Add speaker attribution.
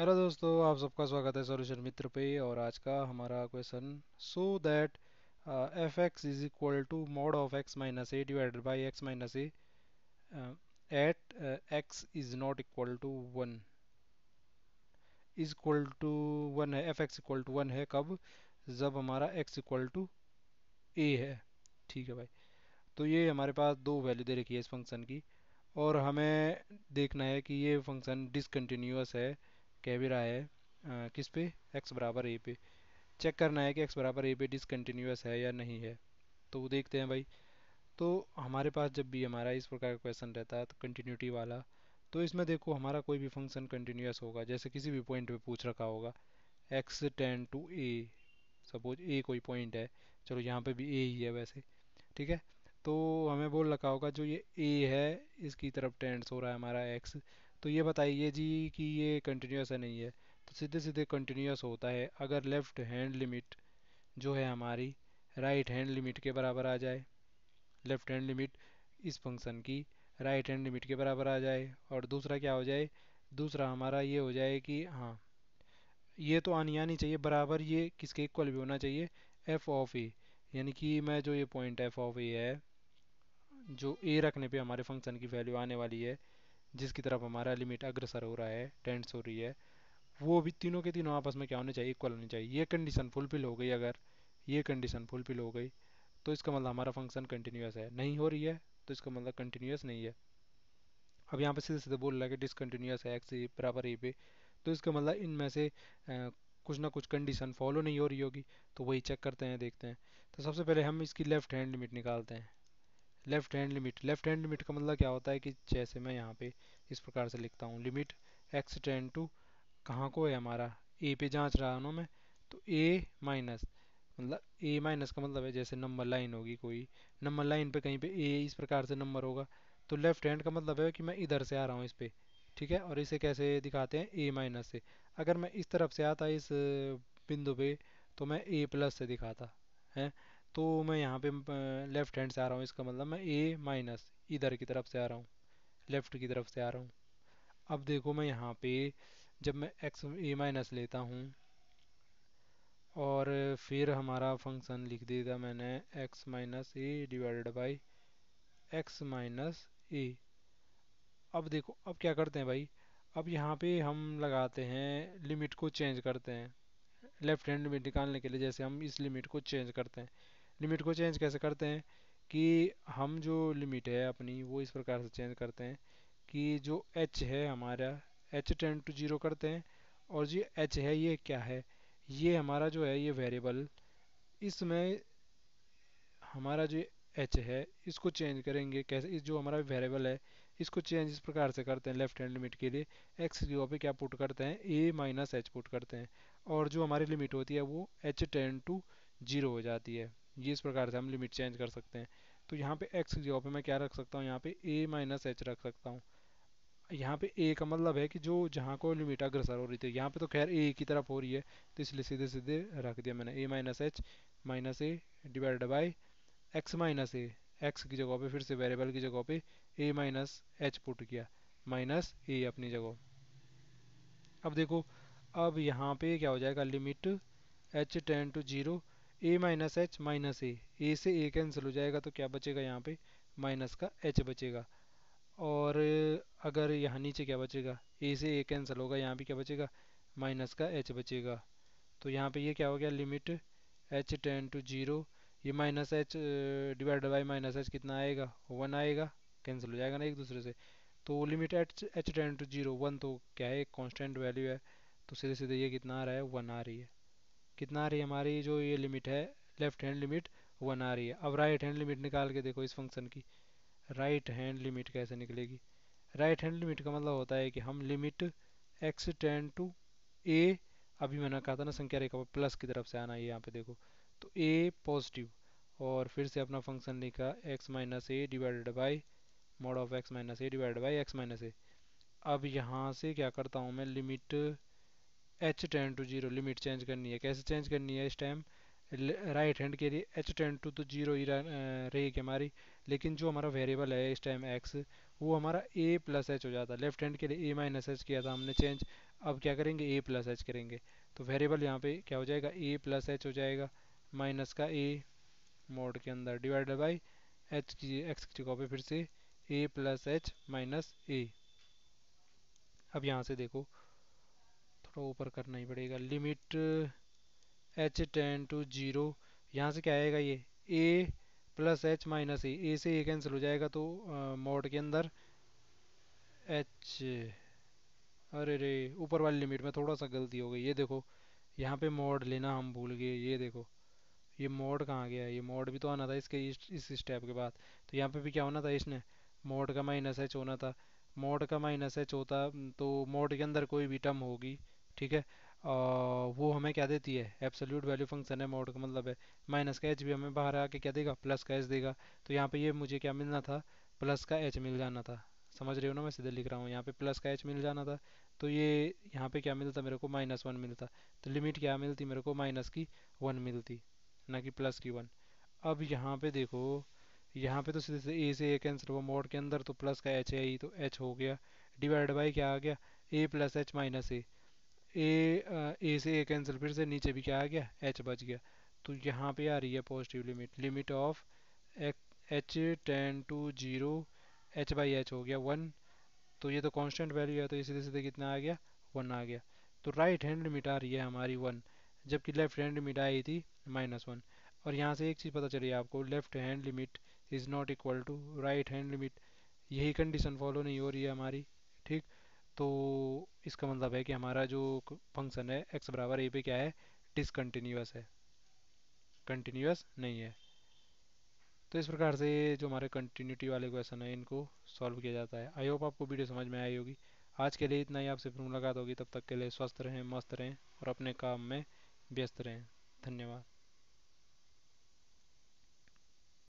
Speaker 1: Hello दोस्तों, आप सबका स्वागत है सॉल्यूशन मित्र पे। और आज का हमारा question, so that f x is equal to mod of x minus a divided by x minus a at x is not equal to one. Is equal to one है, f x equal to one है कब? जब हमारा x equal to ए है। ठीक है भाई। तो ये हमारे पास दो वैल्यू दे रखी है इस फंक्शन की, और हमें देखना है कि ये फंक्शन डिसकंटिन्यूअस है। कह भी रहा है किस पे? एक्स बराबर ए पे। चेक करना है कि एक्स बराबर ए पे डिसकंटिन्यूअस है या नहीं है। तो वो देखते हैं भाई। तो हमारे पास जब भी हमारा इस प्रकार का क्वेश्चन रहता है तो कंटिन्यूटी वाला, तो इसमें देखो हमारा कोई भी फंक्शन कंटिन्यूअस होगा, जैसे किसी भी पॉइंट पे पूछ रखा होगा x tend to a. Suppose a कोई पॉइंट है, चलो यहाँ पे भी ए ही है वैसे। ठीक है। तो हमें बोल रखा होगा जो ये ए है इसकी तरफ टेंड्स हो रहा है हमारा एक्स। तो ये बताइए जी कि ये कंटिन्यूअस है नहीं है? तो सीधे सीधे कंटिन्यूअस होता है अगर लेफ्ट हैंड लिमिट जो है हमारी राइट हैंड लिमिट के बराबर आ जाए। लेफ्ट हैंड लिमिट इस फंक्शन की राइट हैंड लिमिट के बराबर आ जाए। और दूसरा क्या हो जाए? दूसरा हमारा ये हो जाए कि हाँ, ये तो आनी चाहिए बराबर, ये किसके इक्वल भी होना चाहिए? एफ ऑफ ए। यानी कि मैं जो ये पॉइंट एफ ऑफ ए है, जो ए रखने पे हमारे फंक्शन की वैल्यू आने वाली है, जिसकी तरफ हमारा लिमिट अग्रसर हो रहा है, टेंड्स हो रही है, वो भी तीनों के तीनों आपस में क्या होने चाहिए? इक्वल होनी चाहिए। ये कंडीशन फुलफिल हो गई। अगर ये कंडीशन फुलफिल हो गई तो इसका मतलब हमारा फंक्शन कंटिन्यूअस है। नहीं हो रही है तो इसका मतलब कंटिन्यूअस नहीं है। अब यहाँ पे सीधे सीधे बोल रहा है कि डिसकंटिन्यूअस है एक्स बराबर ए पे, तो इसका मतलब इनमें से कुछ ना कुछ कंडीशन फॉलो नहीं हो रही होगी। तो वही चेक करते हैं, देखते हैं। तो सबसे पहले हम इसकी लेफ्ट हैंड लिमिट निकालते हैं। लेफ्ट हैंड लिमिट का मतलब क्या होता है कि जैसे मैं यहाँ पे इस प्रकार से लिखता हूँ, लिमिट एक्स टेंड टू कहाँ को है हमारा? ए पे जांच रहा हूँ मैं। तो ए माइनस, मतलब ए माइनस का मतलब है जैसे नंबर लाइन होगी कोई, नंबर लाइन पे कहीं पे ए इस प्रकार से नंबर होगा, तो लेफ्ट हैंड का मतलब है कि मैं इधर से आ रहा हूँ इस पे। ठीक है। और इसे कैसे दिखाते हैं? ए माइनस से। अगर मैं इस तरफ से आता इस बिंदु पे तो मैं ए प्लस से दिखाता है। तो मैं यहाँ पे लेफ्ट हैंड से आ रहा हूँ, इसका मतलब मैं ए माइनस इधर की तरफ से आ रहा हूँ, लेफ्ट की तरफ से आ रहा हूँ। अब देखो मैं यहाँ पे जब मैं एक्स ए माइनस लेता हूँ और फिर हमारा फंक्शन लिख देगा मैंने x minus a divided by x minus ए। अब देखो अब क्या करते हैं भाई, अब यहाँ पे हम लगाते हैं लिमिट को चेंज करते हैं लेफ्ट हैंड लिमिट निकालने के लिए। जैसे हम इस लिमिट को चेंज करते हैं, लिमिट को चेंज कैसे करते हैं कि हम जो लिमिट है अपनी वो इस प्रकार से चेंज करते हैं कि जो एच है हमारा, एच टेंड टू जीरो करते हैं। और जो एच है ये क्या है? ये हमारा जो है ये वेरिएबल, इसमें हमारा जो एच है इसको चेंज करेंगे कैसे? इस जो हमारा वेरिएबल है इसको चेंज इस प्रकार से करते हैं लेफ्ट हैंड लिमिट के लिए। एक्स की जगह पे क्या पुट करते हैं? ए माइनस एच पुट करते हैं। और जो हमारी लिमिट होती है वो एच टेन टू जीरो हो जाती है। ये इस प्रकार से हम लिमिट चेंज कर सकते हैं। तो यहाँ पे एक्स की जगह पे मैं क्या रख सकता हूँ? यहाँ पे ए माइनस एच रख सकता हूँ। यहाँ पे ए का मतलब है कि जो जहाँ को लिमिट अग्रसर हो रही थी, यहाँ पे तो खैर ए की तरफ हो रही है, तो इसलिए सीधे सीधे रख दिया मैंने a minus a divided by x minus a. X की जगह पे फिर से वेरिएबल की जगह पे ए माइनस एच पुट किया, माइनस ए अपनी जगह। अब देखो, अब यहाँ पे क्या हो जाएगा? Limit H ten to zero, a minus h minus ए से ए कैंसिल हो जाएगा तो क्या बचेगा? यहाँ पे माइनस का एच बचेगा। और अगर यहाँ नीचे क्या बचेगा? ए से ए कैंसिल होगा, यहाँ पे क्या बचेगा? माइनस का एच बचेगा। तो यहाँ पे ये क्या हो गया? Limit H ten to zero, ये minus h divide by minus h कितना आएगा? वन आएगा। कैंसिल हो जाएगा ना एक दूसरे से। तो limit H H ten to zero one, तो क्या है? एक कांस्टेंट वैल्यू है। तो सीधे सीधे ये कितना आ रहा है? वन आ रही है। कितना आ रही है हमारी जो ये लिमिट है लेफ्ट हैंड लिमिट? वन आ रही है। अब राइट हैंड लिमिट निकाल के देखो इस फंक्शन की। राइट हैंड लिमिट कैसे निकलेगी? राइट हैंड लिमिट का मतलब होता है कि हम लिमिट एक्स टेन टू ए, अभी मैंने कहा था ना संख्या रेखा पर प्लस की तरफ से आना है यहाँ पे देखो, तो ए पॉजिटिव, और फिर से अपना फंक्शन लिखा x minus a divided by mod of x minus a divided by x minus ए। अब यहाँ से क्या करता हूँ मैं? Limit H ten to zero, limit change करनी है। कैसे चेंज करनी है इस टाइम? राइट हैंड के लिए एच टेन टू तो जीरो ही रहेगी हमारी, लेकिन जो हमारा वेरिएबल है इस टाइम एक्स, वो हमारा ए प्लस एच हो जाता है। लेफ्ट हैंड के लिए ए माइनस एच किया था हमने चेंज, अब क्या करेंगे, ए प्लस एच करेंगे। तो वेरिएबल यहाँ पे क्या हो जाएगा, ए प्लस एच हो जाएगा, माइनस का ए मोड के अंदर डिवाइडेड बाई एच की एक्स की जगह पे फिर से ए प्लस एच माइनस ए। अब यहाँ से देखो थोड़ा ऊपर करना ही पड़ेगा, limit H ten to zero, यहाँ से क्या आएगा ये ए प्लस एच माइनस ए से ए कैंसिल हो जाएगा, तो मोड के अंदर एच, अरे रे ऊपर वाली लिमिट में थोड़ा सा गलती हो गई, ये देखो यहाँ पे मोड लेना हम भूल गए, ये देखो ये मोड कहाँ गया, ये मोड भी तो आना था इसके इस स्टेप के बाद। तो यहाँ पे भी क्या होना था, इसने मोड का माइनस एच होना था। मोड का माइनस एच होता तो मोड के अंदर कोई भी टर्म होगी, ठीक है, वो हमें क्या देती है, एब्सोल्यूट वैल्यू फंक्शन है, मोड का मतलब है। माइनस का एच भी हमें बाहर आके क्या देगा, प्लस का एच देगा। तो यहाँ पे ये मुझे क्या मिलना था, प्लस का एच मिल जाना था। समझ रहे हो ना, मैं सीधे लिख रहा हूँ, यहाँ पे प्लस का एच मिल जाना था। तो ये यहाँ पे क्या मिलता मेरे को, माइनस वन मिलता। तो लिमिट क्या मिलती मेरे को, माइनस की वन मिलती, ना कि प्लस की वन। अब यहाँ पे देखो, यहाँ पे तो सीधे से ए से ए कैंसिल हुआ, मोड के अंदर तो प्लस का एच है ही, तो एच हो गया, डिवाइड बाई क्या आ गया, ए प्लस एच माइनस ए। ए से ए कैंसिल, फिर से नीचे भी क्या आ गया, एच बच गया। तो यहाँ पे आ रही है positive limit, limit of H ten to zero, H by H हो गया वन। तो ये तो कांस्टेंट वैल्यू है, तो ये सीधे सीधे कितना आ गया, वन आ गया। तो राइट हैंड लिमिट आ रही है हमारी वन, जबकि लेफ्ट हैंड लिमिट आई थी माइनस वन। और यहाँ से एक चीज़ पता चली आपको, left hand limit is not equal to right hand limit, यही कंडीशन फॉलो नहीं हो रही है हमारी, ठीक। तो इसका मतलब है कि हमारा जो फंक्शन है एक्स बराबर ए पे क्या है, डिसकंटिन्यूअस है, कंटिन्यूअस नहीं है। तो इस प्रकार से जो हमारे कंटिन्यूटी वाले क्वेश्चन है इनको सॉल्व किया जाता है। आई होप आपको वीडियो समझ में आई होगी। आज के लिए इतना ही, आपसे फिर मुलाकात होगी, तब तक के लिए स्वस्थ रहें, मस्त रहें और अपने काम में व्यस्त रहें। धन्यवाद।